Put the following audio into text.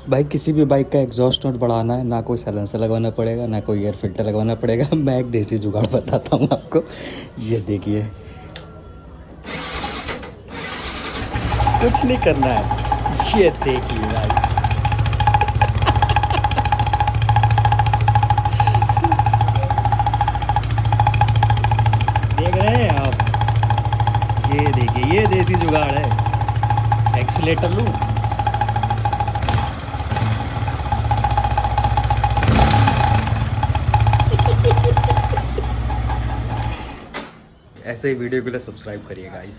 भाई किसी भी बाइक का एग्जॉस्ट नोट बढ़ाना है, ना कोई साइलेंसर लगवाना पड़ेगा, ना कोई एयर फिल्टर लगवाना पड़ेगा। मैं एक देसी जुगाड़ बताता हूँ आपको। ये देखिए, कुछ नहीं करना है, ये देखिए गाइस। देख रहे हैं आप, ये देखिए, ये देसी जुगाड़ है। एक्सीलेटर लूँ, ऐसे ही वीडियो के लिए सब्सक्राइब करिए गाइस।